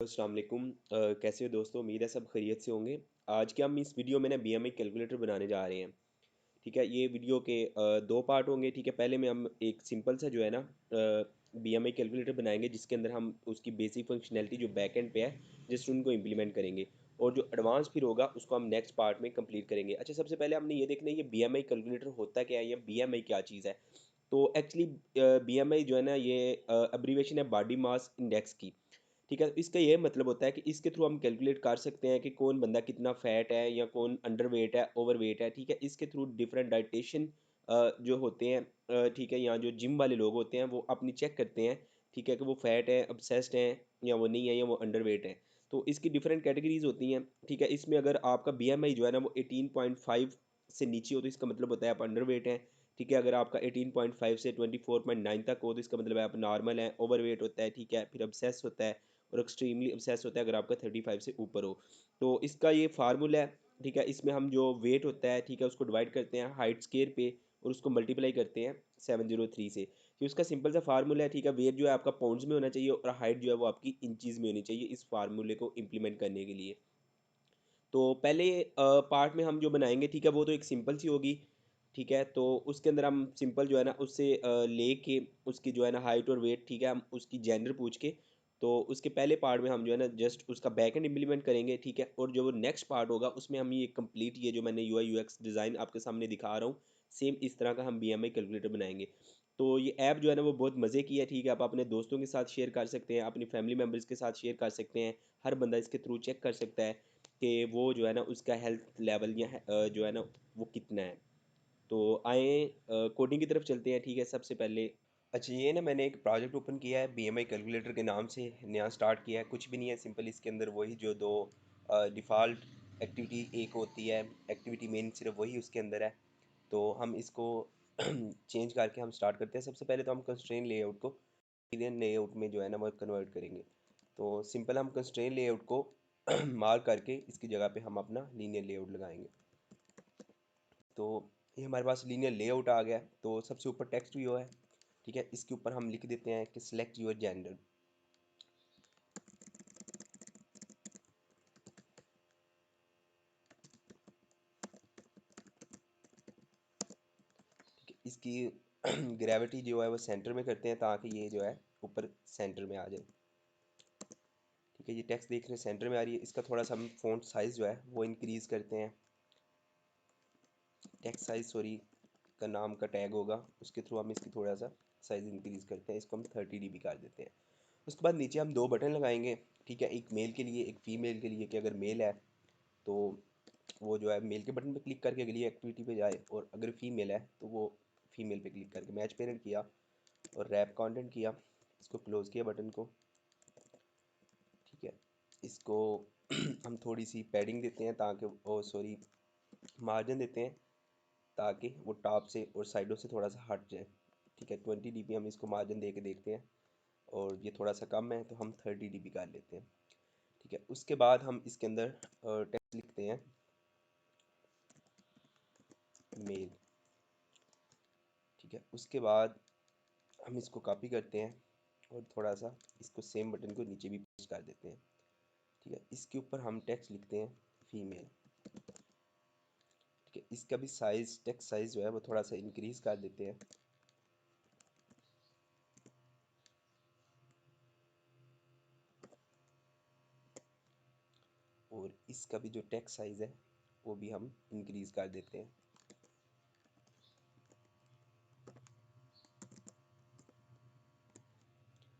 अस्सलाम वालेकुम। कैसे हो दोस्तों? उम्मीद है सब खैरियत से होंगे। आज के हम इस वीडियो में ना बीएमआई कैलकुलेटर बनाने जा रहे हैं। ठीक है, ये वीडियो के दो पार्ट होंगे। ठीक है, पहले में हम एक सिंपल सा जो है ना बीएमआई कैलकुलेटर बनाएंगे, जिसके अंदर हम उसकी बेसिक फंक्शनैलिटी जो बैक एंड पे है जस्ट उनको इम्प्लीमेंट करेंगे, और जो एडवांस फिर होगा उसको हम नेक्स्ट पार्ट में कंप्लीट करेंगे। अच्छा, सबसे पहले हमने ये देखना है ये बीएमआई कैलकुलेटर होता क्या है, या बीएमआई क्या चीज़ है। तो एक्चुअली बीएमआई जो है ना, ये अब्रीवेशन है बॉडी मास इंडेक्स की। ठीक है, तो इसका ये मतलब होता है कि इसके थ्रू हम कैलकुलेट कर सकते हैं कि कौन बंदा कितना फ़ैट है या कौन अंडर वेट है, ओवर वेट है। ठीक है, इसके थ्रू डिफरेंट डाइटेशन जो होते हैं, ठीक है, यहाँ जो जिम वाले लोग होते हैं वो अपनी चेक करते हैं। ठीक है, कि वो फैट है, obsessed हैं, या वो नहीं है, या वो अंडर वेट है। तो इसकी डिफरेंट कैटेगरीज होती हैं। ठीक है, इसमें अगर आपका बीएमआई जो है ना वो 18.5 से नीचे हो तो इसका मतलब होता है आप अंडर वेट हैं। ठीक है, अगर आपका 18.5 से 24.9 तक हो तो इसका मतलब है आप नॉर्मल हैं। ओवर वेट होता है, ठीक है, फिर obsess होता है, और एक्सट्रीमली obsess होता है अगर आपका 35 से ऊपर हो। तो इसका ये फार्मूला है। ठीक है, इसमें हम जो वेट होता है, ठीक है, उसको डिवाइड करते हैं हाइट स्केयर पे, और उसको मल्टीप्लाई करते हैं 703 से। तो उसका सिंपल सा फार्मूला है। ठीक है, वेट जो है आपका पाउंड्स में होना चाहिए, और हाइट जो है वो आपकी इंचज़ में होनी चाहिए इस फार्मूले को इम्प्लीमेंट करने के लिए। तो पहले पार्ट में हम जो बनाएंगे, ठीक है, वो तो एक सिंपल सी होगी। ठीक है, तो उसके अंदर हम सिंपल जो है ना उससे लेके उसकी जो है ना हाइट और वेट, ठीक है, हम उसकी जेंडर पूछ के, तो उसके पहले पार्ट में हम जो है ना जस्ट उसका बैक एंड इम्प्लीमेंट करेंगे। ठीक है, और जो वो नेक्स्ट पार्ट होगा उसमें हम ये कंप्लीट, ये जो मैंने यूआई यूएक्स डिज़ाइन आपके सामने दिखा रहा हूँ, सेम इस तरह का हम बीएमआई कैलकुलेटर बनाएंगे। तो ये ऐप जो है ना वो बहुत मज़े की है। ठीक है, आप अपने दोस्तों के साथ शेयर कर सकते हैं, अपनी फैमिली मेम्बर्स के साथ शेयर कर सकते हैं। हर बंदा इसके थ्रू चेक कर सकता है कि वो जो है ना उसका हेल्थ लेवल या जो है ना वो कितना है। तो आए कोडिंग की तरफ चलते हैं। ठीक है, सबसे पहले अच्छा, ये ना मैंने एक प्रोजेक्ट ओपन किया है बीएमआई कैलकुलेटर के नाम से, नया स्टार्ट किया है। कुछ भी नहीं है, सिंपल इसके अंदर वही जो दो डिफ़ॉल्ट एक्टिविटी एक होती है, एक्टिविटी मेन सिर्फ वही उसके अंदर है। तो हम इसको चेंज करके हम स्टार्ट करते हैं। सबसे पहले तो हम कंस्ट्रेन लेआउट को लीनियर लेआउट में जो है ना वो कन्वर्ट करेंगे। तो सिंपल हम कंस्ट्रेन लेआउट को मार्क करके इसकी जगह पे हम अपना लीनियर लेआउट लगाएंगे। तो ये हमारे पास लीनियर लेआउट आ गया। तो सबसे ऊपर टेक्स्ट व्यू है। ठीक है, इसके ऊपर हम लिख देते हैं कि सिलेक्ट योर जेंडर। ठीक है, इसकी ग्रेविटी जो है वो सेंटर में करते हैं ताकि ये जो है ऊपर सेंटर में आ जाए। ठीक है, ये टेक्स्ट देख रहे हैं सेंटर में आ रही है। इसका थोड़ा सा हम फ़ॉन्ट साइज़ जो है वो इंक्रीज़ करते हैं। टेक्स्ट साइज़ सॉरी का नाम का टैग होगा, उसके थ्रू हम इसकी थोड़ा सा साइज़ इंक्रीज़ करते हैं। इसको हम 30 dB कर देते हैं। उसके बाद नीचे हम दो बटन लगाएंगे। ठीक है, एक मेल के लिए एक फ़ीमेल के लिए, कि अगर मेल है तो वो जो है मेल के बटन पे क्लिक करके अगली एक्टिविटी पे जाए, और अगर फीमेल है तो वो फीमेल पे क्लिक करके मैच पेरेंट किया और रैप कंटेंट किया। इसको क्लोज़ किया बटन को। ठीक है, इसको हम थोड़ी सी पैडिंग देते हैं ताकि ओ सॉरी मार्जिन देते हैं ताकि वो टॉप से और साइडों से थोड़ा सा हट जाए। ठीक है, 20 dB हम इसको मार्जिन दे के देखते हैं, और ये थोड़ा सा कम है तो हम 30 dB कर लेते हैं। ठीक है, उसके बाद हम इसके अंदर टेक्स्ट लिखते हैं मेल। ठीक है, उसके बाद हम इसको कॉपी करते हैं और थोड़ा सा इसको सेम बटन को नीचे भी पेस्ट कर देते हैं। ठीक है, इसके ऊपर हम टेक्स्ट लिखते हैं फीमेल। ठीक है, इसका भी साइज़ टेक्स्ट साइज़ जो है वो थोड़ा सा इंक्रीज़ कर देते हैं। और इसका भी जो टेक्स्ट साइज़ है वो भी हम इंक्रीज़ कर देते हैं।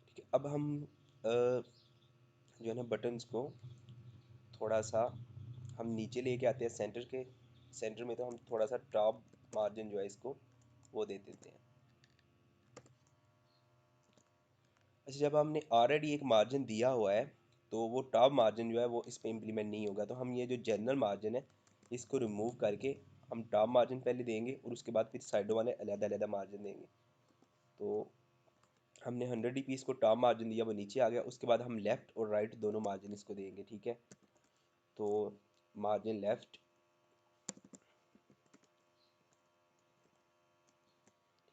ठीक है, अब हम जो है ना बटन्स को थोड़ा सा हम नीचे लेके आते हैं सेंटर के। सेंटर में तो हम थोड़ा सा टॉप मार्जिन जो है इसको वो दे देते हैं। अच्छा, जब हमने ऑलरेडी एक मार्जिन दिया हुआ है तो वो टॉप मार्जिन जो है वो इस पर इम्प्लीमेंट नहीं होगा। तो हम ये जो जनरल मार्जिन है इसको रिमूव करके हम टॉप मार्जिन पहले देंगे, और उसके बाद फिर साइडों वाले अलग-अलग मार्जिन देंगे। तो हमने 100 dB इसको टॉप मार्जिन दिया, वो नीचे आ गया। उसके बाद हम लेफ़्ट और राइट दोनों मार्जिन इसको देंगे। ठीक है, तो मार्जिन लेफ़्ट,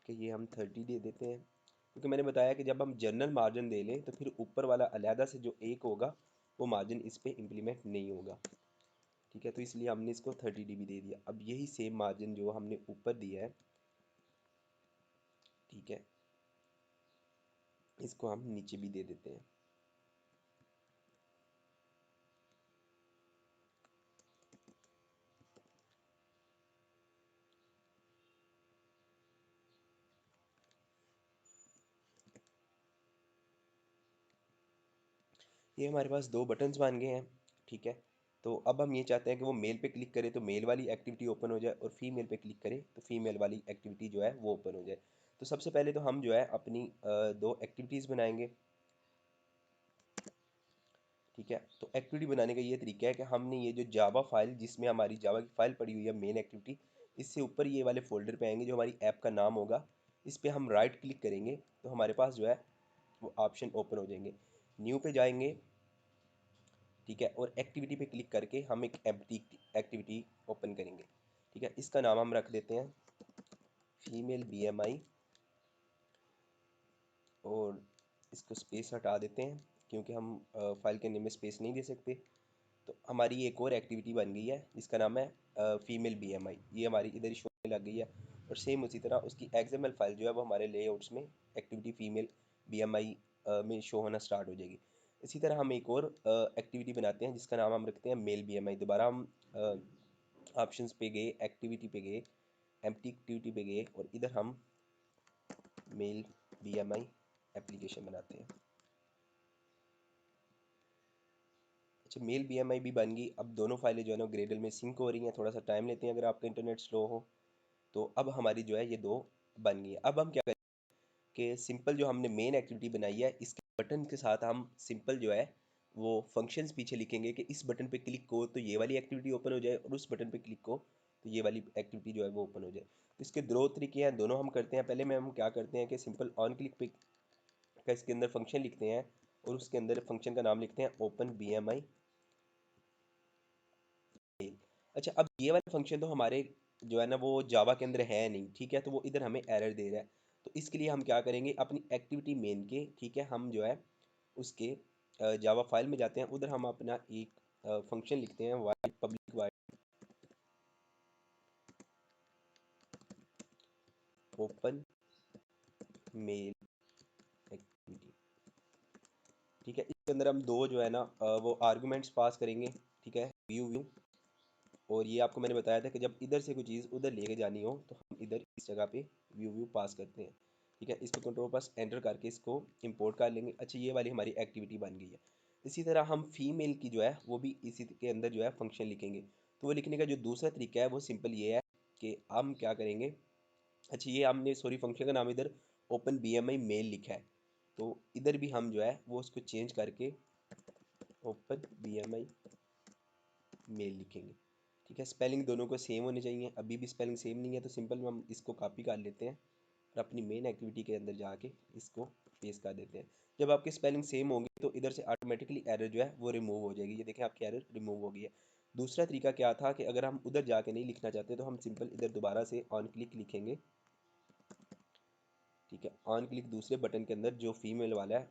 ठीक है, ये हम 30 दे देते हैं, क्योंकि मैंने बताया कि जब हम जनरल मार्जिन दे लें तो फिर ऊपर वाला अलहदा से जो एक होगा वो मार्जिन इस पर इम्प्लीमेंट नहीं होगा। ठीक है, तो इसलिए हमने इसको 30 dB दे दिया। अब यही सेम मार्जिन जो हमने ऊपर दिया है, ठीक है, इसको हम नीचे भी दे देते हैं। ये हमारे पास दो बटन्स बन गए हैं। ठीक है, तो अब हम ये चाहते हैं कि वो मेल पे क्लिक करे तो मेल वाली एक्टिविटी ओपन हो जाए, और फीमेल पे क्लिक करे तो फीमेल वाली एक्टिविटी जो है वो ओपन हो जाए। तो सबसे पहले तो हम जो है अपनी दो एक्टिविटीज़ बनाएंगे। ठीक है, तो एक्टिविटी बनाने का ये तरीका है कि हमने ये जो जावा फाइल, जिसमें हमारी जावा की फाइल पड़ी हुई है मेन एक्टिविटी, इससे ऊपर ये वाले फोल्डर पे आएंगे जो हमारी ऐप का नाम होगा। इस पर हम राइट क्लिक करेंगे तो हमारे पास जो है वो ऑप्शन ओपन हो जाएंगे। न्यू पे जाएंगे, ठीक है, और एक्टिविटी पे क्लिक करके हम एक एम्प्टी एक्टिविटी ओपन करेंगे। ठीक है, इसका नाम हम रख देते हैं फीमेल BMI, और इसको स्पेस हटा देते हैं क्योंकि हम फाइल के नेम में स्पेस नहीं दे सकते। तो हमारी एक और एक्टिविटी बन गई है जिसका नाम है फीमेल BMI, ये हमारी इधर शो होने लग गई है। और सेम उसी तरह उसकी XML फाइल जो है वो हमारे लेआउट्स में एक्टिविटी फीमेल BMI में शो होना स्टार्ट हो जाएगी। इसी तरह हम एक और एक्टिविटी बनाते हैं जिसका नाम हम रखते हैं मेल BMI। दोबारा हम ऑप्शंस पे गए, एक्टिविटी पे गए, एम्प्टी एक्टिविटी पे गए, और इधर हम मेल BMI एप्लीकेशन बनाते हैं। अच्छा, मेल BMI भी बन गई। अब दोनों फाइलें जो है ना ग्रेडल में सिंक हो रही हैं। थोड़ा सा टाइम लेते हैं अगर आपका इंटरनेट स्लो हो। तो अब हमारी जो है ये दो बन गई है। अब हम क्या करें कि सिंपल जो हमने मेन एक्टिविटी बनाई है, इसके बटन के साथ हम सिंपल जो है वो फंक्शंस पीछे लिखेंगे कि इस बटन पे क्लिक को तो ये वाली एक्टिविटी ओपन हो जाए, और उस बटन पे क्लिक को तो ये वाली एक्टिविटी जो है वो ओपन हो जाए। तो इसके दो तरीके हैं, दोनों हम करते हैं। पहले में हम क्या करते हैं कि सिंपल ऑन क्लिक पे का इसके अंदर फंक्शन लिखते हैं, और उसके अंदर फंक्शन का नाम लिखते हैं ओपन BMI मेल। अच्छा, अब ये वाला फंक्शन तो हमारे जो है ना वो जावा के अंदर है नहीं। ठीक है, तो वो इधर हमें एरर दे रहा है। तो इसके लिए हम क्या करेंगे, अपनी एक्टिविटी मेन के, ठीक है, हम जो है उसके जावा फाइल में जाते हैं, उधर हम अपना एक फंक्शन लिखते हैं void public void open main activity. ठीक है, इसके अंदर हम दो जो है ना वो आर्गुमेंट्स पास करेंगे। ठीक है, व्यू व्यू, और ये आपको मैंने बताया था कि जब इधर से कोई चीज़ उधर लेके जानी हो तो हम इधर इस जगह पे व्यू व्यू पास करते हैं। ठीक है, इसको कंट्रोल प्लस एंटर करके इसको इंपोर्ट कर लेंगे। अच्छा, ये वाली हमारी एक्टिविटी बन गई है। इसी तरह हम फीमेल की जो है वो भी इसी के अंदर जो है फंक्शन लिखेंगे। तो वो लिखने का जो दूसरा तरीका है वो सिंपल ये है कि हम क्या करेंगे। अच्छा, ये हमने सॉरी फंक्शन का नाम इधर ओपन BMI मेल लिखा है, तो इधर भी हम जो है वो उसको चेंज करके ओपन BMI मेल लिखेंगे। ठीक है, स्पेलिंग दोनों को सेम होने चाहिए। अभी भी स्पेलिंग सेम नहीं है तो सिंपल हम इसको कॉपी कर लेते हैं और अपनी मेन एक्टिविटी के अंदर जाके इसको पेस्ट कर देते हैं। जब आपकी स्पेलिंग सेम होंगी तो इधर से ऑटोमेटिकली एरर जो है वो रिमूव हो जाएगी। ये देखें, आपकी एरर रिमूव हो गई है। दूसरा तरीका क्या था कि अगर हम उधर जाके नहीं लिखना चाहते तो हम सिंपल इधर दोबारा से ऑन क्लिक लिखेंगे। ठीक है, ऑन क्लिक दूसरे बटन के अंदर जो फीमेल वाला है,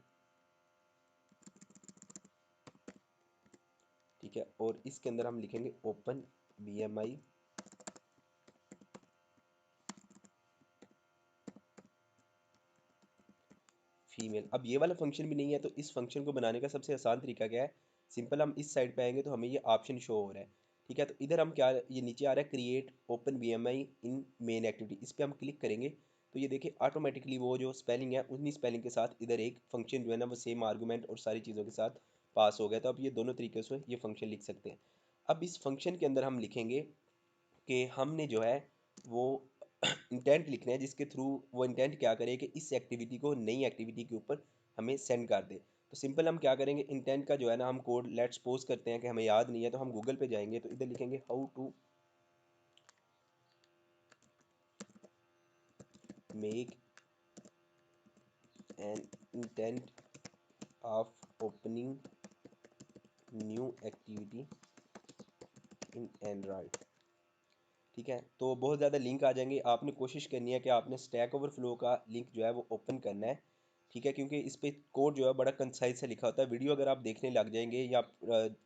ठीक है, और इसके अंदर हम लिखेंगे ओपन BMI फीमेल। अब ये वाला फंक्शन भी नहीं है, तो इस फंक्शन को बनाने का सबसे आसान तरीका क्या है, सिंपल हम इस साइड पे आएंगे तो हमें ये ऑप्शन शो हो रहा है। ठीक है, तो इधर हम क्या, ये नीचे आ रहा है क्रिएट ओपन BMI इन मेन एक्टिविटी, इस पर हम क्लिक करेंगे तो ये देखिए ऑटोमेटिकली वो जो स्पेलिंग है उन्हीं स्पेलिंग के साथ इधर एक फंक्शन जो है ना वो सेम आर्गूमेंट और सारी चीज़ों के साथ पास हो गया। तो अब ये दोनों तरीके से ये फंक्शन लिख सकते हैं। अब इस फंक्शन के अंदर हम लिखेंगे कि हमने जो है वो इंटेंट लिखना है जिसके थ्रू वो इंटेंट क्या करे कि इस एक्टिविटी को नई एक्टिविटी के ऊपर हमें सेंड कर दे। तो सिंपल हम क्या करेंगे, इंटेंट का जो है ना हम कोड लेट्स सपोज करते हैं कि हमें याद नहीं है, तो हम गूगल पे जाएंगे तो इधर लिखेंगे how to make an intent of opening new activity in Android. ठीक है, तो बहुत ज़्यादा लिंक आ जाएंगे, आपने कोशिश करनी है कि आपने स्टैक ओवरफ्लो का लिंक जो है वो ओपन करना है। ठीक है, क्योंकि इस पे कोड जो है बड़ा कंसाइज से लिखा होता है। वीडियो अगर आप देखने लग जाएंगे या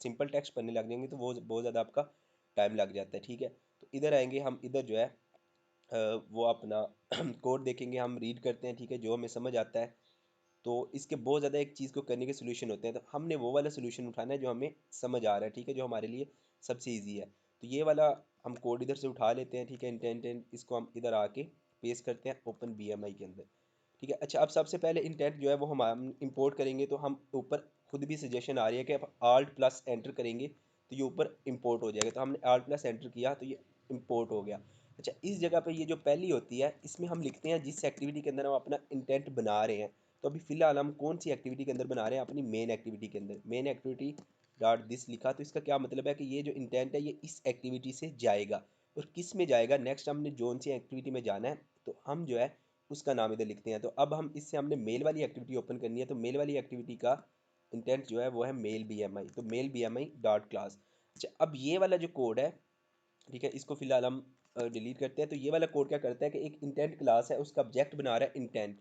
सिंपल टेक्स्ट पढ़ने लग जाएंगे तो वो बहुत ज़्यादा आपका टाइम लग जाता है। ठीक है, तो इधर आएंगे हम, इधर जो है वो अपना कोड देखेंगे, हम रीड करते हैं। ठीक है, जो हमें समझ आता है। तो इसके बहुत ज़्यादा एक चीज़ को करने के सोल्यूशन होते हैं, तो हमने वो वाला सोल्यूशन उठाना है जो हमें समझ आ रहा है। ठीक है, जो हमारे लिए सबसे ईजी है। तो ये वाला हम कोड इधर से उठा लेते हैं। ठीक है, इंटेंट इसको हम इधर आके पेस्ट करते हैं ओपन BMI के अंदर। ठीक है, अच्छा, अब सबसे पहले इंटेंट जो है वो हम इंपोर्ट करेंगे। तो हम ऊपर खुद भी सजेशन आ रही है कि आप आल्ट प्लस एंटर करेंगे तो ये ऊपर इंपोर्ट हो जाएगा। तो हमने आल्ट प्लस एंटर किया तो ये इंपोर्ट हो गया। अच्छा, इस जगह पे ये जो पहली होती है इसमें हम लिखते हैं जिस एक्टिविटी के अंदर हम अपना इंटेंट बना रहे हैं। तो अभी फ़िलहाल हम कौन सी एक्टिविटी के अंदर बना रहे हैं, अपनी मेन एक्टिविटी के अंदर। मेन एक्टिविटी डॉट दिस लिखा, तो इसका क्या मतलब है कि ये जो इंटेंट है ये इस एक्टिविटी से जाएगा। और किस में जाएगा, नेक्स्ट हमने जोन सी एक्टिविटी में जाना है तो हम जो है उसका नाम इधर लिखते हैं। तो अब हम इससे हमने मेल वाली एक्टिविटी ओपन करनी है, तो मेल वाली एक्टिविटी का इंटेंट जो है वो है मेल BMI। तो मेल BMI डॉट क्लास। अच्छा, अब ये वाला जो कोड है, ठीक है, इसको फिलहाल हम डिलीट करते हैं। तो ये वाला कोड क्या करता है कि एक इंटेंट क्लास है उसका ऑब्जेक्ट बना रहा है इंटेंट।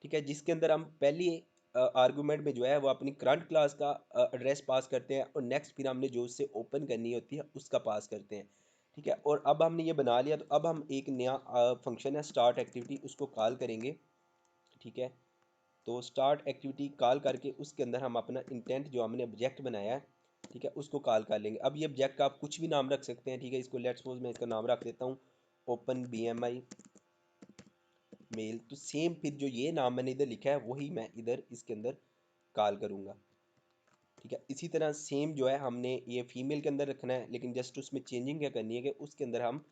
ठीक है, जिसके अंदर हम पहली आर्गूमेंट में जो है वो अपनी करंट क्लास का एड्रेस पास करते हैं और नेक्स्ट फिर हमने जो उससे ओपन करनी होती है उसका पास करते हैं। ठीक है, और अब हमने ये बना लिया तो अब हम एक नया फंक्शन है स्टार्ट एक्टिविटी, उसको कॉल करेंगे। ठीक है, तो स्टार्ट एक्टिविटी कॉल करके उसके अंदर हम अपना इंटेंट जो हमने ऑब्जेक्ट बनाया है, ठीक है, उसको कॉल कर लेंगे। अब ये ऑब्जेक्ट का आप कुछ भी नाम रख सकते हैं। ठीक है, इसको लेट्स सपोज मैं इसका नाम रख देता हूँ ओपन BMI मेल। तो सेम फिर जो ये नाम मैंने इधर लिखा है वही मैं इधर इसके अंदर कॉल करूँगा। ठीक है, इसी तरह सेम जो है हमने ये फीमेल के अंदर रखना है, लेकिन जस्ट उसमें चेंजिंग क्या करनी है कि उसके अंदर हम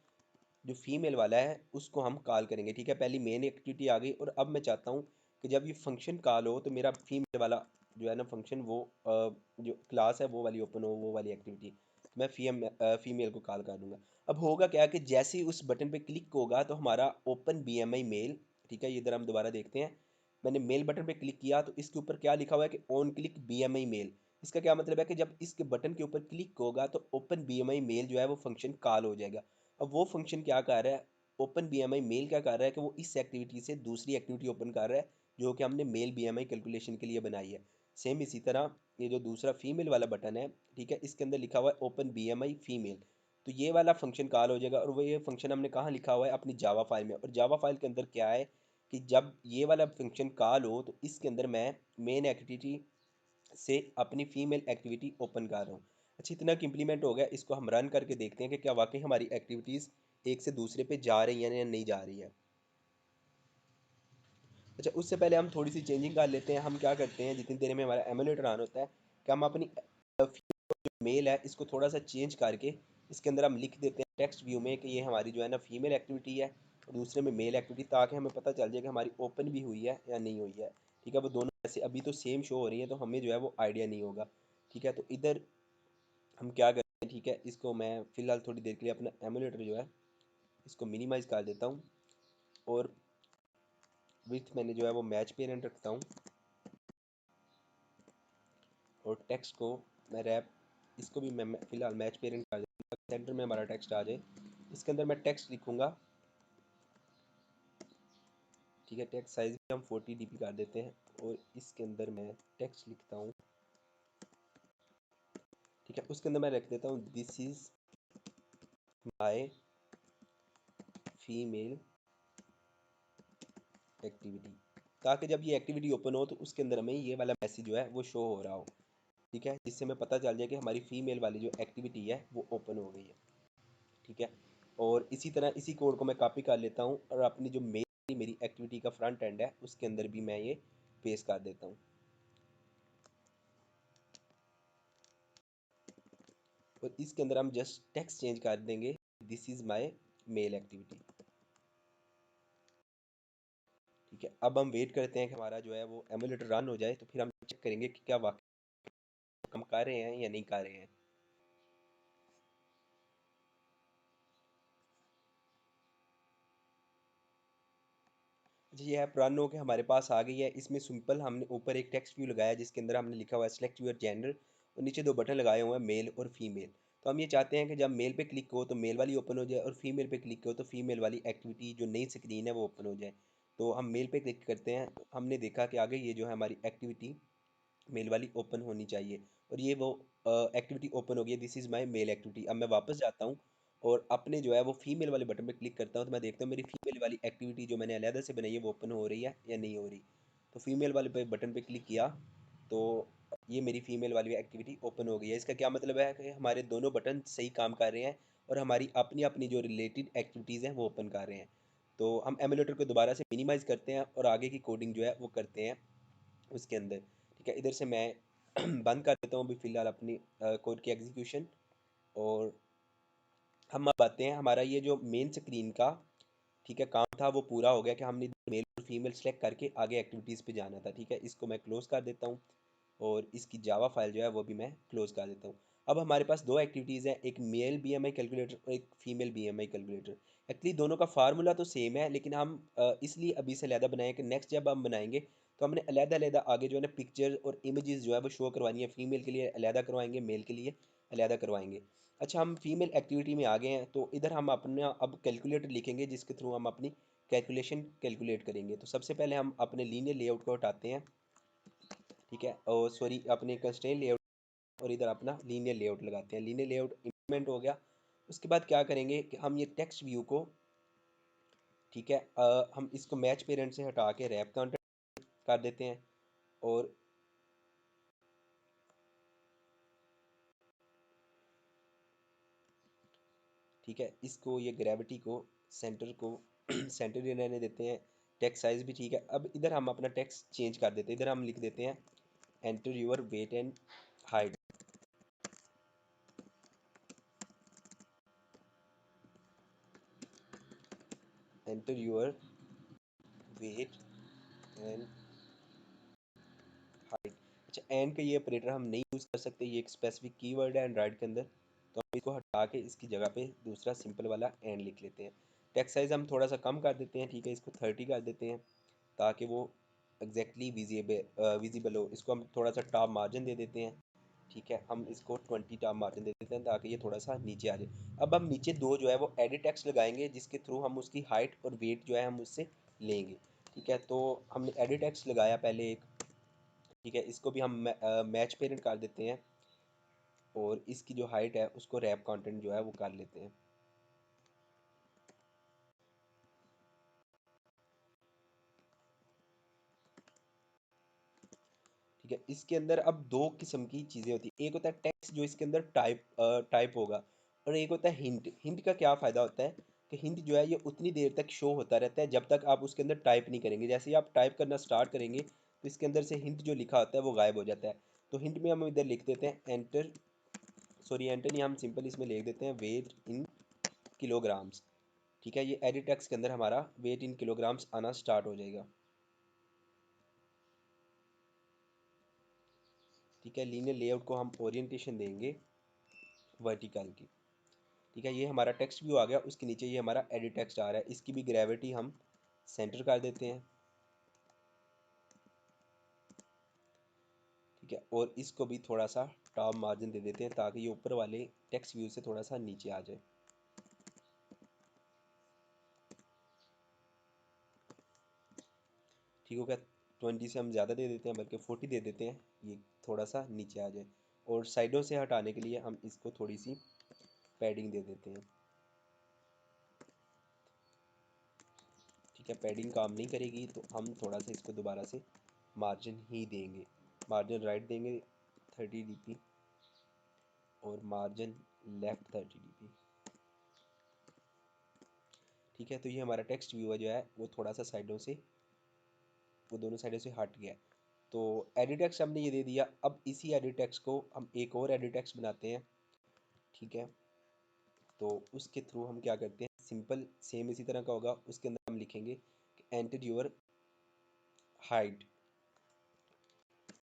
जो फीमेल वाला है उसको हम कॉल करेंगे। ठीक है, पहली मेन एक्टिविटी आ गई और अब मैं चाहता हूँ कि जब ये फंक्शन कॉल हो तो मेरा फीमेल वाला जो है ना फंक्शन वो जो क्लास है वो वाली ओपन हो, वो वाली एक्टिविटी मैं फीमेल को कॉल कर दूंगा। अब होगा क्या कि जैसे ही उस बटन पे क्लिक होगा तो हमारा ओपन BMI मेल, ठीक है, ये इधर हम दोबारा देखते हैं। मैंने मेल बटन पे क्लिक किया तो इसके ऊपर क्या लिखा हुआ है कि ऑन क्लिक BMI मेल। इसका क्या मतलब है कि जब इसके बटन के ऊपर क्लिक होगा तो ओपन BMI मेल जो है वो फंक्शन कॉल हो जाएगा। अब वो फंक्शन क्या कर रहा है, ओपन BMI मेल क्या कर रहा है कि वो इस एक्टिविटी से दूसरी एक्टिविटी ओपन कर रहा है जो कि हमने मेल BMI कैलकुलेशन के लिए बनाई है। सेम इसी तरह ये जो दूसरा फीमेल वाला बटन है, ठीक है, इसके अंदर लिखा हुआ है ओपन BMI फीमेल। तो ये वाला फंक्शन कॉल हो जाएगा और वो ये फंक्शन हमने कहाँ लिखा हुआ है, अपनी जावा फाइल में। और जावा फाइल के अंदर क्या है कि जब ये वाला फंक्शन कॉल हो तो इसके अंदर मैं मेन एक्टिविटी से अपनी फीमेल एक्टिविटी ओपन कर रहा हूँ। अच्छा, इतना कि इम्प्लीमेंट हो गया, इसको हम रन करके देखते हैं कि क्या वाकई हमारी एक्टिविटीज़ एक से दूसरे पे जा रही हैं या नहीं जा रही है। अच्छा, उससे पहले हम थोड़ी सी चेंजिंग कर लेते हैं। हम क्या करते हैं, जितनी देर में हमारा एमुलेटर ऑन होता है कि हम अपनी मेल है इसको थोड़ा सा चेंज करके इसके अंदर हम लिख देते हैं टेक्स्ट व्यू में कि ये हमारी जो है ना फीमेल एक्टिविटी है और दूसरे में मेल एक्टिविटी, ताकि हमें पता चल जाए कि हमारी ओपन भी हुई है या नहीं हुई है। ठीक है, वो दोनों ऐसे अभी तो सेम शो हो रही है तो हमें जो है वो आइडिया नहीं होगा। ठीक है, तो इधर हम क्या करते हैं, ठीक है, इसको मैं फ़िलहाल थोड़ी देर के लिए अपना एमुलेटर जो है इसको मिनिमाइज़ कर देता हूँ और विथ मैंने जो है वो मैच पेरेंट रखता हूँ और टेक्स्ट को मैं रैप इसको भी मैं फ़िलहाल मैच पेरेंट कर देता हूँ, सेंटर में हमारा टेक्स्ट आ जाए। इसके अंदर मैं टेक्स्ट लिखूँगा। ठीक है, टेक्स्ट साइज़ भी हम 40 dp कर देते हैं और इसके अंदर मैं टेक्स्ट लिखता हूँ। ठीक है, उसके अंदर मैं रख देता हूँ this is my female activity, ताकि जब ये एक्टिविटी ओपन हो तो उसके अंदर हमें ये वाला मैसेज जो है वो शो हो रहा हो। ठीक है, जिससे हमें पता चल जाए कि हमारी फीमेल वाली जो एक्टिविटी है वो ओपन हो गई है। ठीक है, और इसी तरह इसी कोड को मैं कॉपी कर लेता हूँ और अपनी जो मेरी एक्टिविटी का फ्रंट एंड है उसके अंदर भी मैं ये पेस्ट कर देता हूँ और इसके अंदर हम जस्ट टेक्स्ट चेंज कर देंगे this is my main activity. ठीक है, अब हम वेट करते हैं कि हमारा जो है वो एमुलेटर रन हो जाए तो फिर हम चेक करेंगे कि क्या वाकई हम कर रहे हैं या नहीं कर रहे हैं। जी, ऐप रन हो के हमारे पास आ गई है। इसमें सिंपल हमने ऊपर एक टेक्स्ट व्यू लगाया जिसके अंदर हमने लिखा हुआ है सेलेक्ट योर जेंडर और नीचे दो बटन लगाए हुए हैं मेल और फीमेल। तो हम ये चाहते हैं कि जब मेल पे क्लिक हो तो मेल वाली ओपन हो जाए और फीमेल पे क्लिक हो तो फीमेल वाली एक्टिविटी जो नई स्क्रीन है वो ओपन हो जाए। तो हम मेल पे क्लिक करते हैं, हमने देखा कि आगे ये जो है हमारी एक्टिविटी मेल वाली ओपन होनी चाहिए, और ये वो एक्टिविटी ओपन हो गई है। This is my main activity. अब मैं वापस जाता हूँ और अपने जो है वो फीमेल वाले बटन पे क्लिक करता हूँ, तो मैं देखता हूँ मेरी फीमेल वाली एक्टिविटी जो मैंने अलहदा से बनाई है वो ओपन हो रही है या नहीं हो रही। तो फीमेल वाले पे बटन पे क्लिक किया तो ये मेरी फीमेल वाली एक्टिविटी ओपन हो गई है। इसका क्या मतलब है कि हमारे दोनों बटन सही काम कर रहे हैं और हमारी अपनी अपनी जो रिलेटेड एक्टिविटीज़ हैं वो ओपन कर रहे हैं। तो हम एमुलेटर को दोबारा से मिनिमाइज़ करते हैं और आगे की कोडिंग जो है वो करते हैं उसके अंदर। ठीक है, इधर से मैं बंद कर देता हूँ अभी फ़िलहाल अपनी कोड की एग्जीक्यूशन। और हम अब आते हैं, हमारा ये जो मेन स्क्रीन का ठीक है काम था वो पूरा हो गया कि हमने मेल और फीमेल सेलेक्ट करके आगे एक्टिविटीज़ पे जाना था। ठीक है, इसको मैं क्लोज़ कर देता हूँ और इसकी जावा फाइल जो है वो भी मैं क्लोज़ कर देता हूँ। अब हमारे पास दो एक्टिविटीज़ हैं, एक मेल बीएमआई कैलकुलेटर और एक फीमेल बीएमआई कैलकुलेटर। एक्चुअली दोनों का फार्मूला तो सेम है, लेकिन हम इसलिए अभी से अलहदा बनाए कि नेक्स्ट जब हम बनाएंगे तो हमने अलहदा अलहदा आगे जो है ना पिक्चर और इमेजेस जो है वो शो करवानी है। फीमेल के लिए अलहदा करवाएंगे, मेल के लिए अलहदा करवाएंगे। अच्छा, हम फीमेल एक्टिविटी में आ गए हैं, तो इधर हम अपना अब कैलकुलेटर लिखेंगे जिसके थ्रू हम अपनी कैलकुलेशन कैलकुलेट करेंगे। तो सबसे पहले हम अपने लीनियर लेआउट को हटाते हैं। ठीक है, और सॉरी अपने कंस्ट्रेंट लेआउट, और इधर अपना लीनियर लेआउट लगाते हैं। लीनियर लेआउट इम्प्लीमेंट हो गया। उसके बाद क्या करेंगे कि हम ये टेक्स्ट व्यू को ठीक है हम इसको मैच पेरेंट से हटा के रैप काउंटर कर देते हैं। और ठीक है, इसको ये ग्रेविटी को सेंटर को सेंटर ही रहने देते हैं। टेक्स्ट साइज भी ठीक है। अब इधर हम अपना टेक्स्ट चेंज कर देते हैं। इधर हम लिख देते हैं enter your weight and height. Enter your weight and height. अच्छा, एंड का ये ऑपरेटर हम नहीं यूज़ कर सकते, ये एक स्पेसिफिक कीवर्ड है एंड्रॉइड के अंदर, तो हम इसको हटा के इसकी जगह पे दूसरा सिंपल वाला एंड लिख लेते हैं। टेक्स्ट साइज हम थोड़ा सा कम कर देते हैं। ठीक है, इसको 30 कर देते हैं ताकि वो एग्जैक्टली विजिबल हो। इसको हम थोड़ा सा टॉप मार्जिन दे देते हैं। ठीक है, हम इसको 20 टॉप मार्जिन दे देते हैं ताकि ये थोड़ा सा नीचे आ जाए। अब हम नीचे दो जो है वो एडिट टेक्स्ट लगाएंगे जिसके थ्रू हम उसकी हाइट और वेट जो है हम उससे लेंगे। ठीक है, तो हमने एडिट टेक्स्ट लगाया पहले एक। ठीक है, इसको भी हम मैच पेरेंट कर देते हैं और इसकी जो हाइट है उसको रैप कंटेंट जो है वो कर लेते हैं। ठीक है, इसके अंदर अब दो किस्म की चीज़ें होती हैं। एक होता है टेक्स्ट जो इसके अंदर टाइप होगा, और एक होता है हिंट। हिंट का क्या फ़ायदा होता है कि हिंट जो है ये उतनी देर तक शो होता रहता है जब तक आप उसके अंदर टाइप नहीं करेंगे। जैसे ही आप टाइप करना स्टार्ट करेंगे तो इसके अंदर से हिंट जो लिखा होता है वो गायब हो जाता है। तो हिंट में हम इधर लिख देते हैं एंटर, सॉरी एंटर नहीं, हम सिंपल इसमें लिख देते हैं वेट इन किलोग्राम्स। ठीक है, ये एडिट टेक्स्ट के अंदर हमारा वेट इन किलोग्राम्स आना स्टार्ट हो जाएगा। ठीक है, लीनियर लेआउट को हम ओरिएंटेशन देंगे वर्टिकल की। ठीक है, ये हमारा टेक्स्ट व्यू आ गया। उसके नीचे ये हमारा एडिट टेक्स्ट आ रहा है, इसकी भी ग्रेविटी हम सेंटर कर देते हैं। ठीक है, और इसको भी थोड़ा सा टॉप मार्जिन दे देते हैं ताकि ये ऊपर वाले टेक्स्ट व्यू से थोड़ा सा नीचे आ जाए। ठीक हो गया, 20 से हम ज़्यादा दे देते हैं, बल्कि 40 दे देते हैं, ये थोड़ा सा नीचे आ जाए। और साइडों से हटाने के लिए हम इसको थोड़ी सी पैडिंग दे देते हैं। ठीक है, पैडिंग काम नहीं करेगी तो हम थोड़ा सा इसको दोबारा से मार्जिन ही देंगे। मार्जिन राइट देंगे 30 dp और मार्जिन लेफ्ट 30 dp। ठीक है, तो ये हमारा टेक्स्ट व्यू जो है वो थोड़ा सा साइडों से, वो दोनों साइडों से हट गया। तो एडिट टेक्स्ट हमने ये दे दिया। अब इसी एडिट टेक्स्ट को हम एक और एडिट टेक्स्ट बनाते हैं। ठीक है, तो उसके थ्रू हम क्या करते हैं, सिंपल सेम इसी तरह का होगा। उसके अंदर हम लिखेंगे enter your height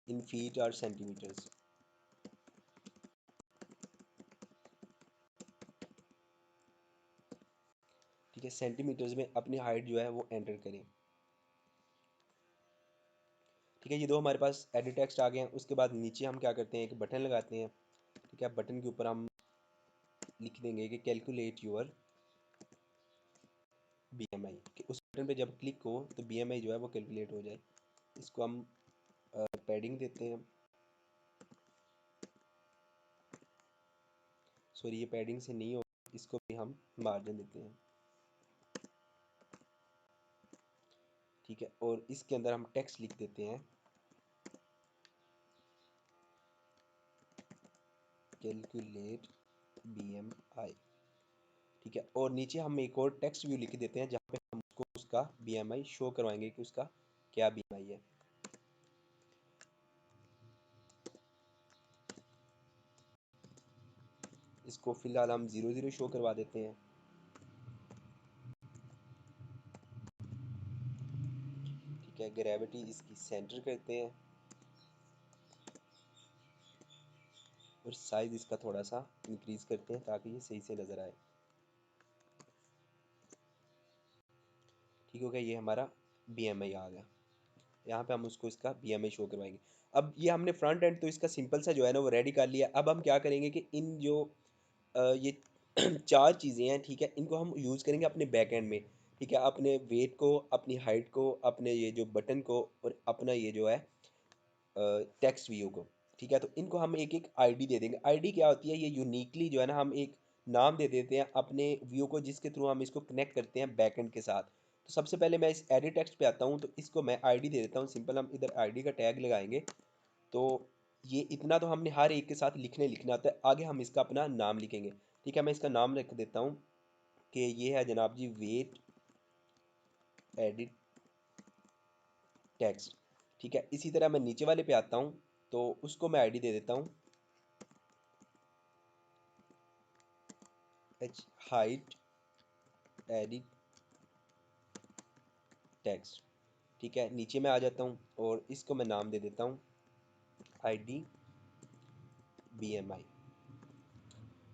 in feet और सेंटीमीटर्स। ठीक है, सेंटीमीटर्स में अपनी हाइट जो है वो एंटर करें। ठीक है, ये दो हमारे पास एडिट टेक्स्ट आ गए हैं। उसके बाद नीचे हम क्या करते हैं, एक बटन लगाते हैं। ठीक है, बटन के ऊपर हम लिख देंगे कि कैलकुलेट योर बीएमआई। उस बटन पे जब क्लिक हो तो BMI जो है वो कैलकुलेट हो जाए। इसको हम पैडिंग देते हैं, सॉरी ये पैडिंग से नहीं हो, इसको भी हम मार्जिन देते हैं, ठीक है। और इसके अंदर हम टेक्स्ट लिख देते हैं कैलकुलेट BMI, ठीक है। और नीचे हम एक और टेक्स्ट व्यू लिख देते हैं जहाँ पे हम उसको उसका BMI शो करवाएंगे कि उसका क्या BMI है। इसको फिलहाल हम 0 0 शो करवा देते हैं, ठीक है। ग्रेविटी इसकी सेंटर करते हैं और साइज इसका थोड़ा सा इंक्रीज करते हैं ताकि ये सही से नज़र आए, ठीक हो गया। ये हमारा BMI आ गया। यहाँ पे हम उसको इसका BMI शो करवाएंगे। अब ये हमने फ्रंट एंड तो इसका सिंपल सा जो है ना वो रेडी कर लिया। अब हम क्या करेंगे कि इन जो ये चार चीज़ें हैं, ठीक है, इनको हम यूज़ करेंगे अपने बैक एंड में, ठीक है। अपने वेट को, अपनी हाइट को, अपने ये जो बटन को, और अपना ये जो है टेक्स्ट व्यू को, ठीक है। तो इनको हम एक एक आईडी दे देंगे। आईडी क्या होती है, ये यूनिकली जो है ना हम एक नाम दे देते हैं अपने व्यू को जिसके थ्रू हम इसको कनेक्ट करते हैं बैकएंड के साथ। तो सबसे पहले मैं इस एडिट टेक्स्ट पे आता हूँ, तो इसको मैं आईडी दे देता हूँ सिंपल। हम इधर आईडी का टैग लगाएंगे, तो ये इतना तो हमने हर एक के साथ लिखना होता है। आगे हम इसका अपना नाम लिखेंगे, ठीक है। मैं इसका नाम रख देता हूँ कि ये है जनाब जी वेट एडिट टेक्स्ट, ठीक है। इसी तरह मैं नीचे वाले पे आता हूँ, तो उसको मैं आईडी दे देता हूँ हाइट एडिट टेक्स्ट, ठीक है। नीचे मैं आ जाता हूँ और इसको मैं नाम दे देता हूँ आईडी BMI,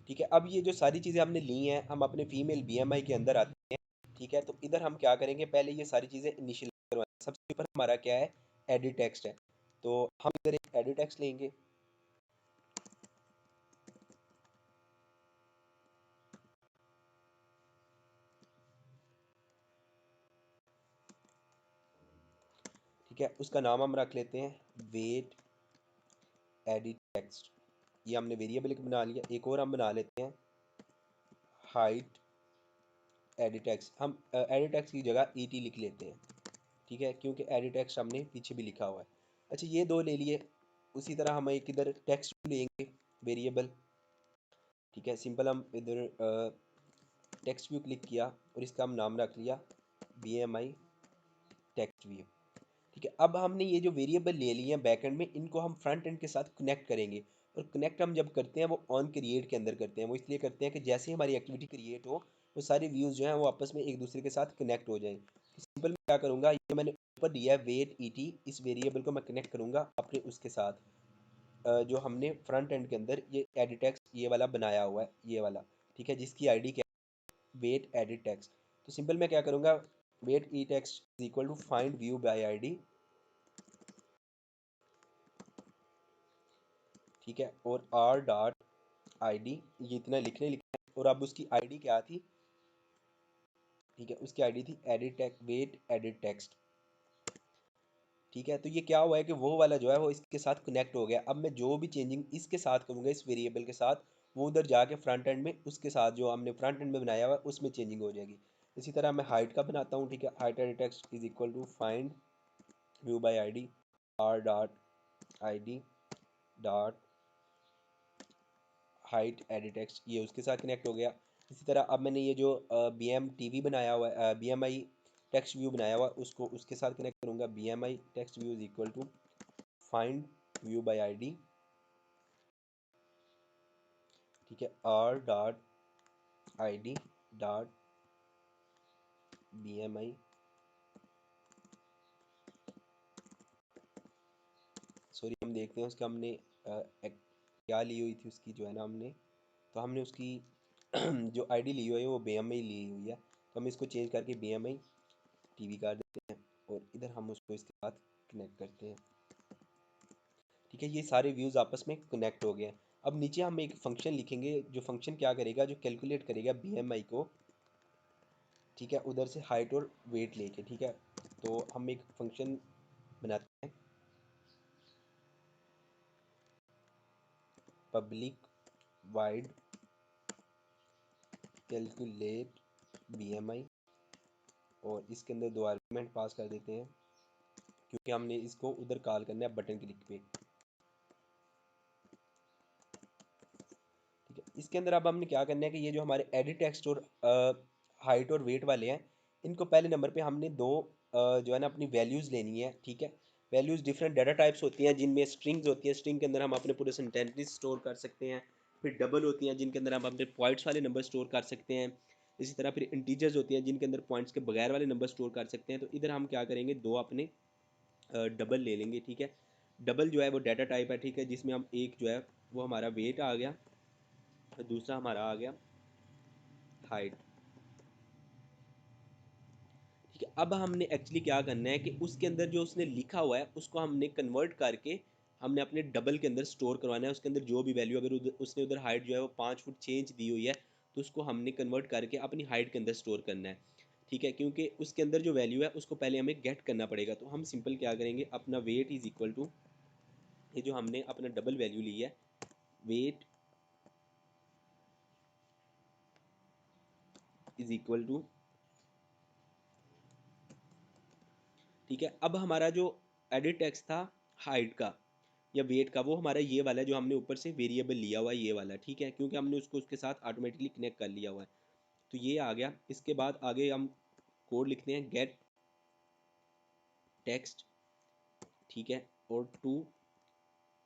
ठीक है। अब ये जो सारी चीज़ें हमने ली हैं, हम अपने फीमेल BMI के अंदर आते हैं, ठीक है। तो इधर हम क्या करेंगे, पहले ये सारी चीज़ें इनिशियल करवाएंगे। सबसे ऊपर हमारा क्या है, एडिट टेक्स्ट है, तो हम इधर एक एडिट टेक्स्ट लेंगे, ठीक है। उसका नाम हम रख लेते हैं वेट एडिट टेक्स्ट, ये हमने वेरिएबल एक बना लिया। एक और हम बना लेते हैं हाइट एडिट टेक्स्ट। हम एडिट टेक्स्ट की जगह ET लिख लेते हैं, ठीक है, क्योंकि एडिट टेक्स्ट हमने पीछे भी लिखा हुआ है। अच्छा ये दो ले लिए। उसी तरह हम एक इधर टेक्स्ट लेंगे वेरिएबल, ठीक है। सिंपल हम इधर टेक्स्ट व्यू क्लिक किया और इसका हम नाम रख लिया BMI टेक्स्ट व्यू, ठीक है। अब हमने ये जो वेरिएबल ले लिए हैं बैकएंड में, इनको हम फ्रंट एंड के साथ कनेक्ट करेंगे। और कनेक्ट हम जब करते हैं वो ऑन क्रिएट के अंदर करते हैं। वो इसलिए करते हैं कि जैसे ही हमारी एक्टिविटी क्रिएट हो वो सारे व्यूज़ जो हैं वो आपस में एक दूसरे के साथ कनेक्ट हो जाएं। तो सिंपल मैं क्या करूँगा, ये मैंने ऊपर दिया है वेट ET, इस वेरिएबल को मैं कनेक्ट करूँगा अपने उसके साथ जो हमने फ्रंट एंड के अंदर ये एडिट टेक्स्ट ये वाला बनाया हुआ है, ये वाला, ठीक है, जिसकी आईडी क्या है वेट एडिट टेक्स्ट। तो सिंपल मैं क्या करूँगा, weight E text is equal to find view by ID, ठीक है। और r डॉट ID, ये इतना लिखने लिखा है। और अब उसकी आईडी क्या थी, ठीक है, उसकी आईडी थी edit text weight edit text, ठीक है। तो ये क्या हुआ है कि वो वाला जो है वो इसके साथ कनेक्ट हो गया। अब मैं जो भी चेंजिंग इसके साथ करूँगा इस वेरिएबल के साथ, वो उधर जाके फ्रंट एंड में उसके साथ जो हमने फ्रंट एंड में बनाया हुआ है उसमें चेंजिंग हो जाएगी। इसी तरह मैं हाइट का बनाता हूँ, ठीक है। Height edit text is equal to find view by ID r dot ID dot height edit text, ये उसके साथ कनेक्ट हो गया। इसी तरह अब मैंने ये जो BMTV बनाया हुआ है, BMI टेक्स्ट व्यू बनाया हुआ उसको उसके साथ कनेक्ट करूँगा। BMI text view is equal to find view by ID, ठीक है, r dot ID dot BMI, sorry हम देखते हैं उसका हमने क्या ली हुई थी उसकी जो है ना हमने, तो हमने उसकी जो आईडी ली हुई है वो BMI ली हुई है। तो हम इसको चेंज करके BMI TV कर देते हैं और इधर हम उसको इसके साथ कनेक्ट करते हैं, ठीक है। ये सारे व्यूज़ आपस में कनेक्ट हो गए हैं। अब नीचे हम एक फंक्शन लिखेंगे, जो फंक्शन क्या करेगा, जो कैलकुलेट करेगा BMI को ठीक है, उधर से हाइट और वेट लेके। ठीक है, तो हम एक फंक्शन बनाते हैं, पब्लिक वाइड कैलकुलेट BMI, और इसके अंदर 2 आर्गुमेंट पास कर देते हैं क्योंकि हमने इसको उधर कॉल करना है बटन क्लिक पे। ठीक है, इसके अंदर अब हमने क्या करना है कि ये जो हमारे एडिट टेक्स्ट और हाइट और वेट वाले हैं, इनको पहले नंबर पे हमने दो जो है ना अपनी वैल्यूज़ लेनी है। ठीक है, वैल्यूज़ डिफरेंट डाटा टाइप्स होती हैं जिनमें स्ट्रिंग्स होती हैं, स्ट्रिंग के अंदर हम अपने पूरे सेंटेंसेस स्टोर कर सकते हैं। फिर डबल होती हैं जिनके अंदर हम अपने पॉइंट्स वाले नंबर स्टोर कर सकते हैं। इसी तरह फिर इंटीजर्स होती हैं जिनके अंदर पॉइंट्स के बगैर वाले नंबर स्टोर कर सकते हैं। तो इधर हम क्या करेंगे, दो अपने डबल ले लेंगे। ठीक है, डबल जो है वो डाटा टाइप है। ठीक है, जिसमें हम एक जो है वो हमारा वेट आ गया, दूसरा हमारा आ गया हाइट। ठीक है, अब हमने एक्चुअली क्या करना है कि उसके अंदर जो उसने लिखा हुआ है उसको हमने कन्वर्ट करके हमने अपने डबल के अंदर स्टोर करवाना है। उसके अंदर जो भी वैल्यू, अगर उसने उधर हाइट जो है वो 5 फुट चेंज दी हुई है तो उसको हमने कन्वर्ट करके अपनी हाइट के अंदर स्टोर करना है। ठीक है, क्योंकि उसके अंदर जो वैल्यू है उसको पहले हमें गेट करना पड़ेगा। तो हम सिंपल क्या करेंगे, अपना वेट इज़ इक्वल टू, ये जो हमने अपना डबल वैल्यू ली है, वेट इज़ इक्वल टू, ठीक है, अब हमारा जो एडिट टेक्स्ट था हाइट का या वेट का, वो हमारा ये वाला है जो हमने ऊपर से वेरिएबल लिया हुआ है, ये वाला। ठीक है, क्योंकि हमने उसको उसके साथ ऑटोमेटिकली कनेक्ट कर लिया हुआ है। तो ये आ गया। इसके बाद आगे हम कोड लिखते हैं गेट टेक्स्ट। ठीक है, और टू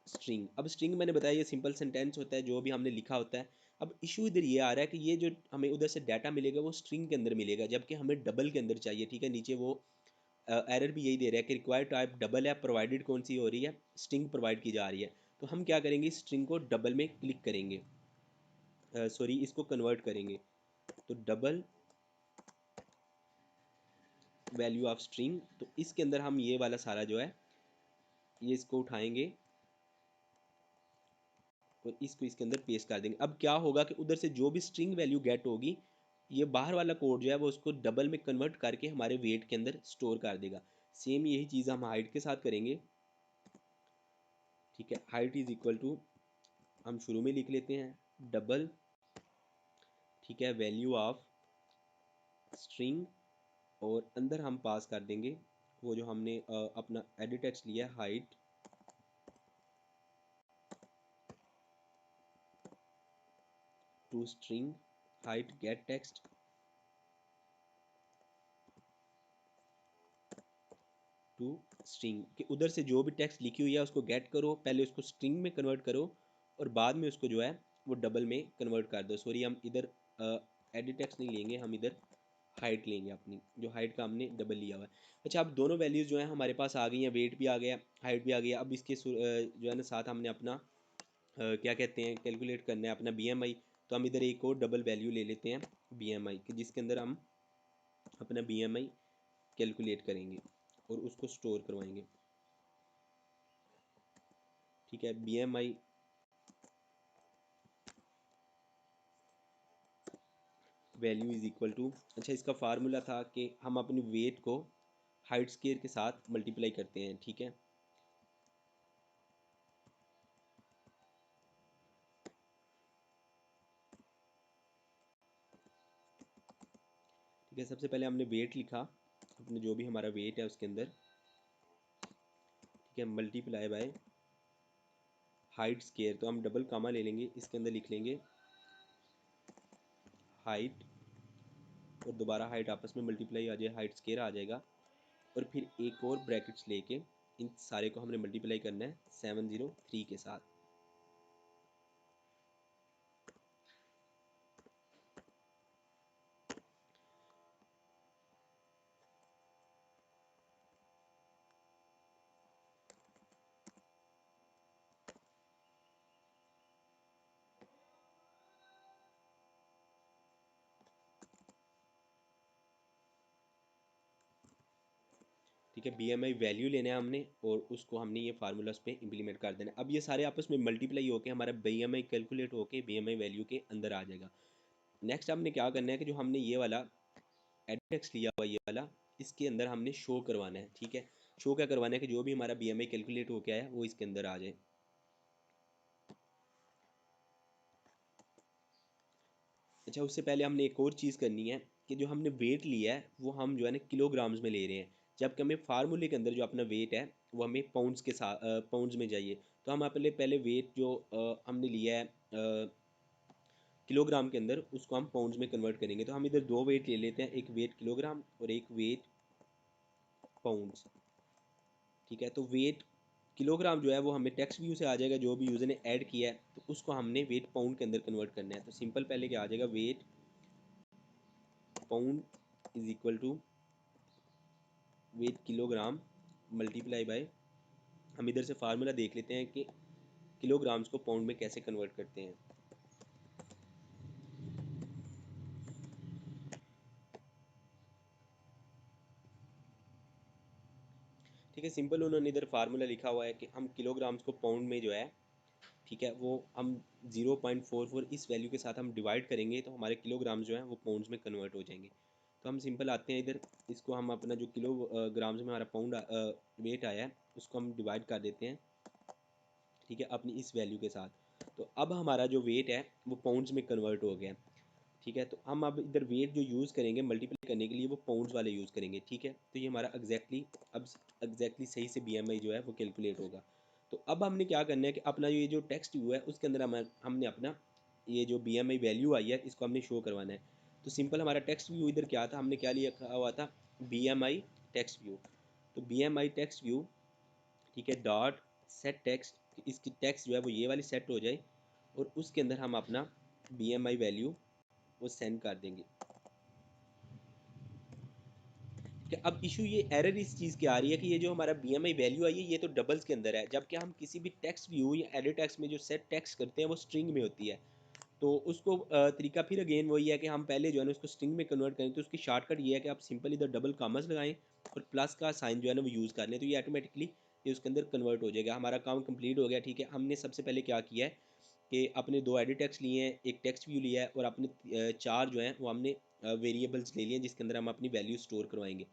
स्ट्रिंग। अब स्ट्रिंग मैंने बताया ये सिंपल सेंटेंस होता है जो भी हमने लिखा होता है। अब इशू इधर ये आ रहा है कि ये जो हमें उधर से डाटा मिलेगा वो स्ट्रिंग के अंदर मिलेगा, जबकि हमें डबल के अंदर चाहिए। ठीक है, नीचे वो एरर भी यही दे रहा है कि रिक्वायर्ड टाइप डबल है, प्रोवाइडेड कौन सी हो रही है, स्ट्रिंग प्रोवाइड की जा रही है। तो हम क्या करेंगे, स्ट्रिंग को डबल में क्लिक करेंगे, सॉरी इसको कन्वर्ट करेंगे। तो डबल वैल्यू ऑफ स्ट्रिंग, तो इसके अंदर हम ये वाला सारा जो है ये इसको उठाएंगे और इसको इसके अंदर पेस्ट कर देंगे। अब क्या होगा कि उधर से जो भी स्ट्रिंग वैल्यू गेट होगी, ये बाहर वाला कोड जो है वो उसको डबल में कन्वर्ट करके हमारे वेट के अंदर स्टोर कर देगा। सेम यही चीज़ हम हाइट के साथ करेंगे। ठीक है, हाइट इज इक्वल टू, हम शुरू में लिख लेते हैं डबल, ठीक है, वैल्यू ऑफ स्ट्रिंग, और अंदर हम पास कर देंगे वो जो हमने अपना एडिट टेक्स्ट लिया है height to string height get text to string, कि उधर से जो भी टेक्स्ट लिखी हुई है उसको गेट करो, पहले उसको स्ट्रिंग में कन्वर्ट करो और बाद में उसको जो है वो डबल में कन्वर्ट कर दो। सॉरी, हम इधर एडिट टेक्स्ट नहीं लेंगे, हम इधर हाइट लेंगे, अपनी जो हाइट का हमने डबल लिया हुआ है। अच्छा, अब दोनों वैल्यूज़ जो है हमारे पास आ गई हैं, वेट भी आ गया, हाइट भी आ गया। अब इसके जो है ना साथ हमने अपना क्या कहते हैं कैलकुलेट करना है अपना BMI। तो हम इधर एक और डबल वैल्यू ले लेते हैं BMI कि जिसके अंदर हम अपना BMI कैलकुलेट करेंगे और उसको स्टोर करवाएंगे। ठीक है, BMI value is equal to, अच्छा इसका फार्मूला था कि हम अपनी वेट को हाइट स्केयर के साथ मल्टीप्लाई करते हैं। ठीक है, ठीक है, सबसे पहले हमने वेट लिखा, अपने जो भी हमारा वेट है उसके अंदर, ठीक है, मल्टीप्लाई बाय हाइट स्केयर। तो हम डबल कामा ले लेंगे, इसके अंदर लिख लेंगे हाइट, और दोबारा हाइट आपस में मल्टीप्लाई आ जाए, हाइट स्केयर आ जाएगा, और फिर एक और ब्रैकेट्स लेके इन सारे को हमने मल्टीप्लाई करना है 703 के साथ। ठीक है, BMI वैल्यू लेना है हमने और उसको हमने ये फार्मूला उस पर इम्प्लीमेंट कर देना है। अब ये सारे आपस में मल्टीप्लाई होके हमारा BMI कैलकुलेट होके BMI वैल्यू के अंदर आ जाएगा। नेक्स्ट हमने क्या करना है कि जो हमने ये वाला एडिट टेक्स्ट लिया हुआ ये वाला, इसके अंदर हमने शो करवाना है। ठीक है, शो क्या करवाना है कि जो भी हमारा BMI कैलकुलेट हो के आया वो इसके अंदर आ जाए। अच्छा, उससे पहले हमने एक और चीज़ करनी है कि जो हमने वेट लिया है वो हम जो है ना किलोग्राम्स में ले रहे हैं, जबकि हमें फार्मूले के अंदर जो अपना वेट है वो हमें पाउंड्स के साथ पाउंड्स में चाहिए। तो हम अपने पहले वेट जो हमने लिया है किलोग्राम के अंदर, उसको हम पाउंड्स में कन्वर्ट करेंगे। तो हम इधर दो वेट ले लेते हैं, एक वेट किलोग्राम और एक वेट पाउंड्स। ठीक है, तो वेट किलोग्राम जो है वो हमें टेक्स्ट व्यू से आ जाएगा, जो भी यूज़र ने ऐड किया है, तो उसको हमने वेट पाउंड के अंदर कन्वर्ट करना है। तो सिंपल पहले क्या आ जाएगा, weight pound is equal to weight kilogram multiply by, हम इधर से फार्मूला देख लेते हैं कि किलोग्राम्स को पाउंड में कैसे कन्वर्ट करते हैं। ठीक है, सिंपल उन्होंने इधर फार्मूला लिखा हुआ है कि हम किलोग्राम्स को पाउंड में जो है, ठीक है, वो हम 0.44 इस वैल्यू के साथ हम डिवाइड करेंगे तो हमारे किलोग्राम्स जो हैं वो पाउंड्स में कन्वर्ट हो जाएंगे। तो हम सिंपल आते हैं इधर, इसको हम अपना जो किलो ग्राम्स में हमारा पाउंड वेट आया है उसको हम डिवाइड कर देते हैं, ठीक है, अपनी इस वैल्यू के साथ। तो अब हमारा जो वेट है वो पाउंड्स में कन्वर्ट हो गया। ठीक है, तो हम अब इधर वेट जो यूज़ करेंगे मल्टीप्लाई करने के लिए वो पाउंड्स वाले यूज़ करेंगे। ठीक है, तो ये हमारा एग्जैक्टली सही से BMI जो है वो कैलकुलेट होगा। तो अब हमने क्या करना है कि अपना ये जो टेक्स्ट व्यू है उसके अंदर हमने अपना ये जो BMI वैल्यू आई है इसको हमने शो करवाना है। तो सिंपल हमारा टेक्स्ट व्यू इधर क्या था, हमने क्या लिया हुआ था, BMI टेक्स्ट व्यू। तो BMI टेक्स्ट व्यू, ठीक है, डॉट सेट टेक्स्ट, इसकी टेक्स्ट जो है वो ये वाली सेट हो जाए और उसके अंदर हम अपना BMI वैल्यू वो सेंड कर देंगे। कि अब इशू ये एरर इस चीज़ की आ रही है कि ये जो हमारा BMI वैल्यू आई है ये तो डबल्स के अंदर है, जबकि हम किसी भी टेक्स्ट व्यू या एडिट टेक्स्ट में जो सेट टेक्स्ट करते हैं वो स्ट्रिंग में होती है। तो उसको तरीका फिर अगेन वही है कि हम पहले जो है ना उसको स्ट्रिंग में कन्वर्ट करें। तो उसकी शॉर्टकट ये है कि आप सिंपल इधर डबल कॉमर्स लगाएं और प्लस का साइन जो है ना वो यूज़ कर लें, तो ये ऑटोमेटिकली ये उसके अंदर कन्वर्ट हो जाएगा। हमारा काम कंप्लीट हो गया। ठीक है, हमने सबसे पहले क्या किया है कि अपने दो एडिट टेक्स्ट लिए हैं, एक टेक्स्ट व्यू लिया है और अपने चार जो हैं वो हमने वेरिएबल्स ले लिए हैं जिसके अंदर हम अपनी वैल्यू स्टोर करवाएंगे।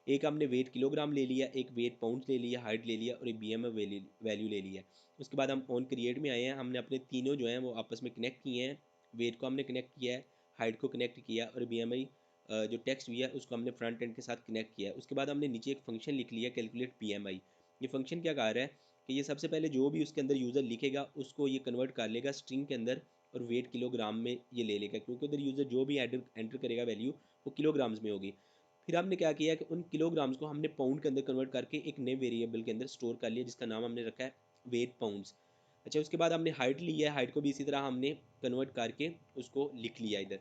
एक हमने वेट किलोग्राम ले लिया, एक वेट पाउंड ले लिया, हाइट ले लिया और एक BMI वैल्यू ले लिया। उसके बाद हम ऑन क्रिएट में आए हैं, हमने अपने तीनों जो हैं वो आपस में कनेक्ट किए हैं। वेट को हमने कनेक्ट किया है, हाइट को कनेक्ट किया और BMI जो टेक्स्ट व्यू है उसको हमने फ्रंट एंड के साथ कनेक्ट किया है। उसके बाद हमने नीचे एक फंक्शन लिख लिया, कैलकुलेट BMI। ये फंक्शन क्या कर रहा है कि ये सबसे पहले जो भी उसके अंदर यूज़र लिखेगा उसको ये कन्वर्ट कर लेगा स्ट्रिंग के अंदर और वेट किलोग्राम में ये ले लेगा, क्योंकि उधर यूज़र जो भी एंटर करेगा वैल्यू वो किलोग्राम्स में होगी। फिर हमने क्या किया कि उन किलोग्राम्स को हमने पाउंड के अंदर कन्वर्ट करके एक नए वेरिएबल के अंदर स्टोर कर लिया जिसका नाम हमने रखा है वेट पाउंड्स। अच्छा, उसके बाद हमने हाइट ली है, हाइट को भी इसी तरह हमने कन्वर्ट करके उसको लिख लिया इधर।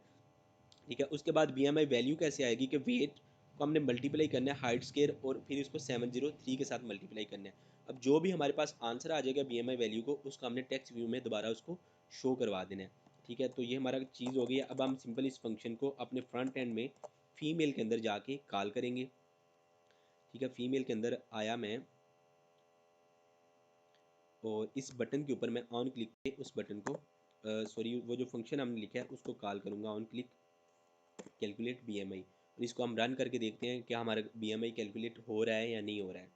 ठीक है, उसके बाद BMI वैल्यू कैसे आएगी कि वेट को हमने मल्टीप्लाई करना है हाइट स्केयर और फिर इसको 703 के साथ मल्टीप्लाई करना है। अब जो भी हमारे पास आंसर आ जाएगा BMI वैल्यू को उसको हमने टेक्स्ट व्यू में दोबारा उसको शो करवा देना है। ठीक है, तो ये हमारा चीज़ हो गई है। अब हम सिंपल इस फंक्शन को अपने फ्रंट एंड में फीमेल के अंदर जाके कॉल करेंगे। ठीक है, फीमेल के अंदर आया मैं और इस बटन के ऊपर मैं ऑन क्लिक पे उस बटन को सॉरी वो जो फंक्शन हमने लिखा है उसको कॉल करूँगा, ऑन क्लिक कैलकुलेट BMI, और इसको हम रन करके देखते हैं क्या हमारा BMI कैलकुलेट हो रहा है या नहीं हो रहा है।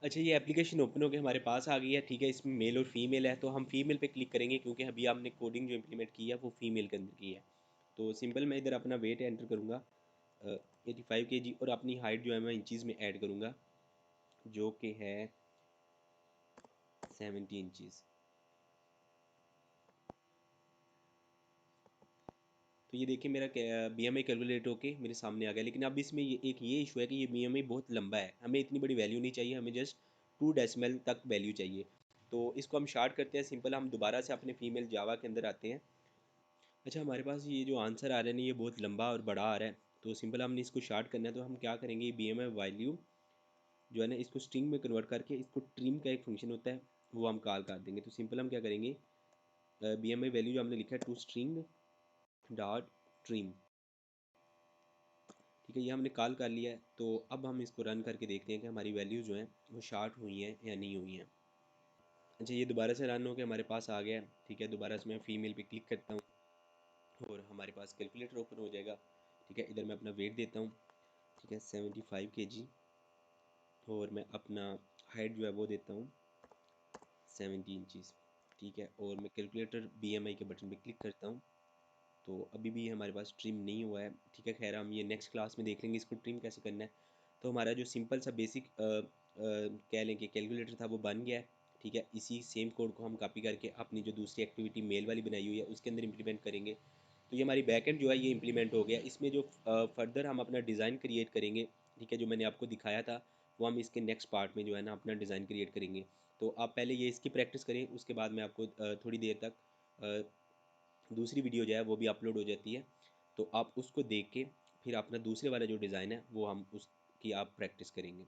अच्छा, ये एप्लीकेशन ओपन होकर हमारे पास आ गई है। ठीक है, इसमें मेल और फीमेल है, तो हम फीमेल पे क्लिक करेंगे क्योंकि अभी हमने कोडिंग जो इम्प्लीमेंट की है वो फीमेल के अंदर की है। तो सिंपल मैं इधर अपना वेट एंटर करूँगा 85 kg और अपनी हाइट जो है मैं इंचज़ में ऐड करूँगा जो कि है 70 इंचज़। तो ये देखिए मेरा BMI कैलकुलेट होके मेरे सामने आ गया। लेकिन अब इसमें ये इशू है कि ये BMI बहुत लंबा है, हमें इतनी बड़ी वैल्यू नहीं चाहिए, हमें जस्ट 2 डेसिमल तक वैल्यू चाहिए। तो इसको हम शार्ट करते हैं, सिंपल हम दोबारा से अपने फीमेल जावा के अंदर आते हैं। अच्छा, हमारे पास ये जो आंसर आ रहा है ना ये बहुत लंबा और बड़ा आ रहा है, तो सिंपल हमने इसको शार्ट करना है। तो हम क्या करेंगे, BMI वैल्यू जो है ना इसको स्ट्रिंग में कन्वर्ट करके इसको ट्रिम का एक फंक्शन होता है वो हम कॉल कर देंगे। तो सिंपल हम क्या करेंगे, BMI वैल्यू जो हमने लिखा है टू स्ट्रिंग डॉट ट्रिम, ठीक है, ये हमने कॉल कर लिया है। तो अब हम इसको रन करके देखते हैं कि हमारी वैल्यूज़ जो हैं वो शार्ट हुई हैं या नहीं हुई हैं। अच्छा, ये दोबारा से रन हो के हमारे पास आ गया है। ठीक है, दोबारा से मैं फीमेल पे क्लिक करता हूँ और हमारे पास कैलकुलेटर ओपन हो जाएगा। ठीक है, इधर मैं अपना वेट देता हूँ। ठीक है, 75 kg। और मैं अपना हाइट जो है वो देता हूँ 70 इंचज़। ठीक है, और मैं कैलकुलेटर BMI के बटन पे क्लिक करता हूँ। तो अभी भी हमारे पास ट्रिम नहीं हुआ है। ठीक है, खैर हम ये नेक्स्ट क्लास में देख लेंगे इसको ट्रिम कैसे करना है। तो हमारा जो सिंपल सा बेसिक कह लें कि कैलकुलेटर था वो बन गया है। ठीक है, इसी सेम कोड को हम कॉपी करके अपनी जो दूसरी एक्टिविटी मेल वाली बनाई हुई है उसके अंदर इंप्लीमेंट करेंगे। तो ये हमारी बैकएंड जो है ये इंप्लीमेंट हो गया। इसमें जो फर्दर हम अपना डिज़ाइन क्रिएट करेंगे, ठीक है, जो मैंने आपको दिखाया था वो हम इसके नेक्स्ट पार्ट में जो है ना अपना डिज़ाइन क्रिएट करेंगे। तो आप पहले ये इसकी प्रैक्टिस करें, उसके बाद मैं आपको थोड़ी देर तक दूसरी वीडियो जो है वो भी अपलोड हो जाती है। तो आप उसको देख के फिर अपना दूसरे वाला जो डिज़ाइन है वो हम उसकी आप प्रैक्टिस करेंगे।